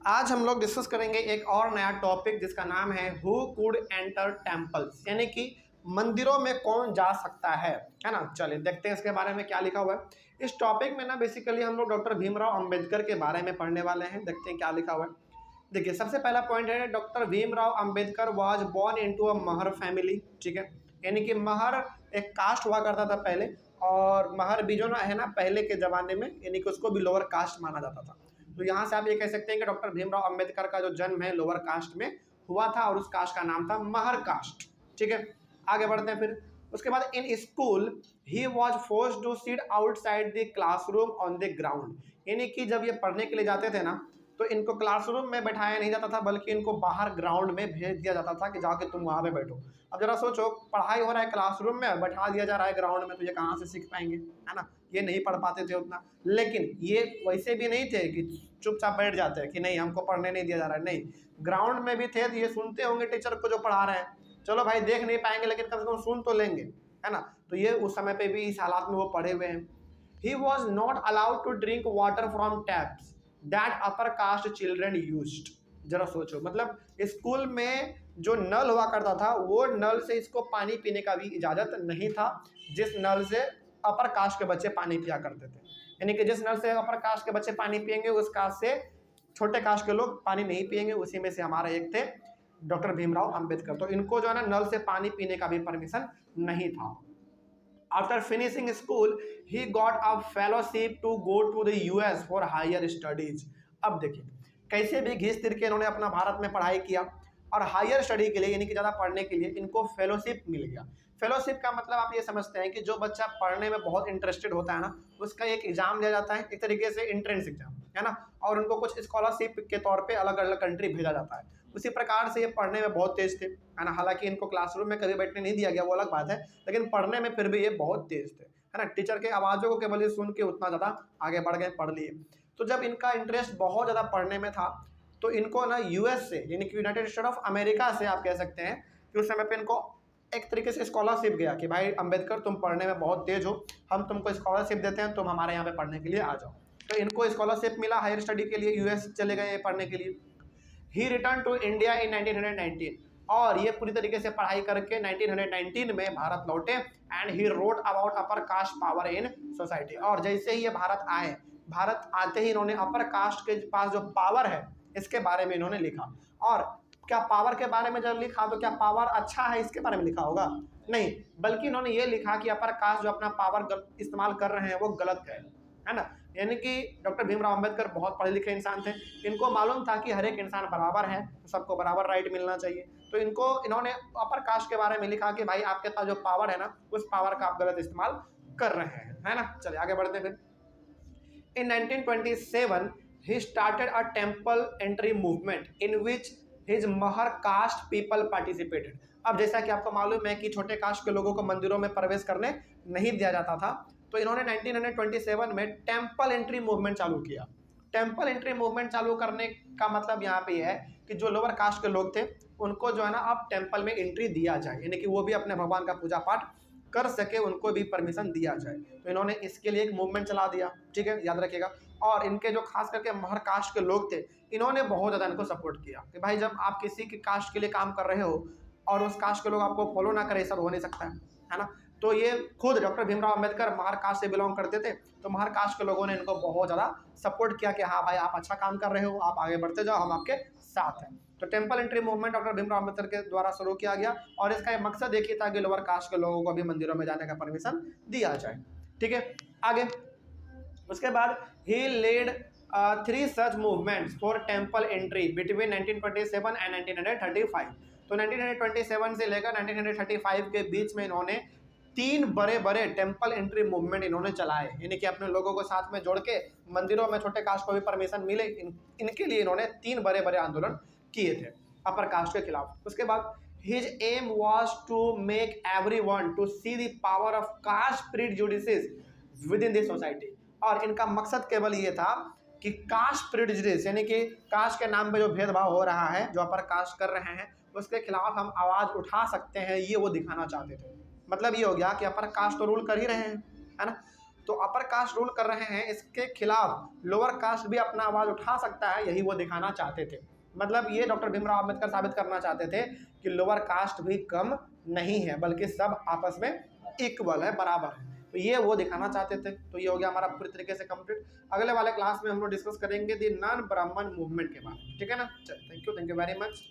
आज हम लोग डिस्कस करेंगे एक और नया टॉपिक जिसका नाम है हु कुड एंटर टेम्पल्स, यानी कि मंदिरों में कौन जा सकता है ना। चलिए देखते हैं इसके बारे में क्या लिखा हुआ है। इस टॉपिक में ना बेसिकली हम लोग डॉक्टर भीमराव अंबेडकर के बारे में पढ़ने वाले हैं। देखते हैं क्या लिखा हुआ है। देखिए सबसे पहला पॉइंट है doctor Bhimrao Ambedkar was born into a Mahar family. ठीक है, यानी कि महर एक कास्ट हुआ करता था पहले, और महर भी जो ना है ना पहले के ज़माने में, यानी कि उसको भी लोअर कास्ट माना जाता था। तो यहाँ से आप ये कह सकते हैं कि डॉक्टर भीमराव अंबेडकर का जो जन्म है लोअर कास्ट में हुआ था, और उस कास्ट का नाम था महर कास्ट। ठीक है, आगे बढ़ते हैं। फिर उसके बाद in school he was forced to sit outside the classroom on the ground, यानी कि जब ये पढ़ने के लिए जाते थे ना तो इनको क्लासरूम में बैठाया नहीं जाता था, बल्कि इनको बाहर ग्राउंड में भेज दिया जाता था कि जाके तुम वहाँ पे बैठो। अब जरा सोचो, पढ़ाई हो रहा है क्लासरूम में, बैठा दिया जा रहा है ग्राउंड में, तो ये कहाँ से सीख पाएंगे, है ना। ये नहीं पढ़ पाते थे उतना, लेकिन ये वैसे भी नहीं थे कि चुपचाप बैठ जाते हैं कि नहीं हमको पढ़ने नहीं दिया जा रहा है। नहीं, ग्राउंड में भी थे तो ये सुनते होंगे टीचर को जो पढ़ा रहे हैं। चलो भाई देख नहीं पाएंगे लेकिन कम से कम सुन तो लेंगे, है ना। तो ये उस समय पे भी इस हालात में वो पढ़े हुए हैं। He was not allowed to drink water from taps that upper caste children used. जरा सोचो, मतलब स्कूल में जो नल हुआ करता था वो नल से इसको पानी पीने का भी इजाज़त नहीं था, जिस नल से अपर कास्ट के बच्चे पानी पिया करते थे। यानी कि जिस नल से अपर कास्ट के बच्चे पानी पियेंगे उस कास्ट से छोटे कास्ट के लोग पानी नहीं पियेंगे। उसी में से हमारे एक थे डॉक्टर भीमराव अंबेडकर। तो इनको जो है ना नल से पानी पीने का भी परमिशन नहीं था। After finishing school, he got a fellowship to go to the US for higher studies। अब देखिए कैसे भी घिस तिर के इन्होंने अपना भारत में पढ़ाई किया, और हायर स्टडी के लिए यानी कि ज़्यादा पढ़ने के लिए इनको फेलोशिप मिल गया। फेलोशिप का मतलब आप ये समझते हैं कि जो बच्चा पढ़ने में बहुत इंटरेस्टेड होता है ना, उसका एक एग्जाम दिया जाता है, एक तरीके से एंट्रेंस एग्जाम, है ना, और उनको कुछ स्कॉलरशिप के तौर पे अलग अलग कंट्री भेजा जाता है। उसी प्रकार से ये पढ़ने में बहुत तेज थे, है ना। हालांकि इनको क्लासरूम में कभी बैठने नहीं दिया गया, वो अलग बात है, लेकिन पढ़ने में फिर भी ये बहुत तेज थे, है ना। टीचर के आवाज़ों को केवल ये सुन के उतना ज़्यादा आगे बढ़ गए, पढ़ लिए। तो जब इनका इंटरेस्ट बहुत ज़्यादा पढ़ने में था तो इनको ना यूएस से, यानी कि यूनाइटेड स्टेट ऑफ अमेरिका से आप कह सकते हैं कि उस समय पे इनको एक तरीके से स्कॉलरशिप गया कि भाई अंबेडकर तुम पढ़ने में बहुत तेज हो, हम तुमको स्कॉलरशिप देते हैं, तुम हमारे यहाँ पे पढ़ने के लिए आ जाओ। तो इनको स्कॉलरशिप मिला हायर स्टडी के लिए, यूएस चले गए पढ़ने के लिए। ही रिटर्न टू इंडिया इन 1919, और ये पूरी तरीके से पढ़ाई करके 1919 में भारत लौटे। And he wrote about upper caste power in society, और जैसे ही ये भारत आए, भारत आते ही इन्होंने अपर कास्ट के पास जो पावर है इसके बारे में इन्होंने लिखा। और क्या पावर के बारे में जब लिखा तो क्या पावर अच्छा है इसके बारे में लिखा होगा? नहीं, बल्कि इन्होंने ये लिखा कि अपर कास्ट जो अपना पावर इस्तेमाल कर रहे हैं वो गलत है ना। यानी कि डॉक्टर भीमराव अंबेडकर बहुत पढ़े लिखे इंसान थे, इनको मालूम था कि हर एक इंसान बराबर है, तो सबको बराबर राइट मिलना चाहिए। तो इन्होंने अपर कास्ट के बारे में लिखा कि भाई आपके पास जो पावर है ना, उस पावर का आप गलत इस्तेमाल कर रहे हैं, है ना। चलिए आगे बढ़ते हैं। फिर इन 1927 he started a temple entry movement in which his mahar caste people participated। अब जैसा कि आपको मालूम है कि छोटे कास्ट के लोगों को मंदिरों में प्रवेश करने नहीं दिया जाता था, तो इन्होंने 1927 में टेम्पल एंट्री मूवमेंट चालू किया। टेम्पल एंट्री मूवमेंट चालू करने का मतलब यहाँ पे है कि जो लोअर कास्ट के लोग थे उनको जो है ना अब टेम्पल में एंट्री दिया जाए, यानी कि वो भी अपने भगवान का पूजा पाठ कर सके, उनको भी परमिशन दिया जाए। तो इन्होंने इसके लिए एक मूवमेंट चला दिया, ठीक है, याद रखिएगा। और इनके जो खास करके महर कास्ट के लोग थे, इन्होंने बहुत ज़्यादा इनको सपोर्ट किया कि भाई जब आप किसी के कास्ट के लिए काम कर रहे हो और उस कास्ट के लोग आपको फॉलो ना करें, सब हो नहीं सकता है ना। तो ये खुद डॉक्टर भीमराव अंबेडकर महर कास्ट से बिलोंग करते थे, तो महर कास्ट के लोगों ने इनको बहुत ज़्यादा सपोर्ट किया कि हाँ भाई आप अच्छा काम कर रहे हो, आप आगे बढ़ते जाओ, हम आपके साथ हैं। तो temple entry movement doctor Bhimrao Ambedkar के द्वारा शुरू किया गया, और इसका एक मकसद एक ही था कि लोअर कास्ट के लोगों को भी मंदिरों में जाने का परमिशन दिया जाए। ठीक है, आगे उसके बाद ही led 3 such movements for temple entry between 1927 and 1935। तो 1927 से लेकर 1935 के बीच में इन्होंने 3 बड़े बड़े टेम्पल एंट्री मूवमेंट इन्होंने चलाए, यानी कि अपने लोगों को साथ में जोड़ के मंदिरों में छोटे कास्ट को भी परमिशन मिले, इनके लिए इन्होंने 3 बड़े बड़े आंदोलन किए थे अपर कास्ट के खिलाफ। उसके बाद his aim was to make everyone to see the power of caste prejudices within the society, और इनका मकसद केवल ये था कि कास्ट प्रेजुडिस, यानी कि कास्ट के नाम पे जो भेदभाव हो रहा है, जो अपर कास्ट कर रहे हैं, उसके खिलाफ हम आवाज़ उठा सकते हैं, ये वो दिखाना चाहते थे। मतलब ये हो गया कि अपर कास्ट तो रूल कर ही रहे हैं, है ना। तो अपर कास्ट रूल कर रहे हैं, इसके खिलाफ लोअर कास्ट भी अपना आवाज उठा सकता है, यही वो दिखाना चाहते थे। मतलब ये डॉक्टर भीमराव अंबेडकर साबित करना चाहते थे कि लोअर कास्ट भी कम नहीं है, बल्कि सब आपस में इक्वल है, बराबर है। तो ये वो दिखाना चाहते थे। तो ये हो गया हमारा पूरी तरीके से कंप्लीट। अगले वाले क्लास में हम लोग डिस्कस करेंगे दी नॉन ब्राह्मण मूवमेंट के बारे में, ठीक है ना। चलो, थैंक यू वेरी मच।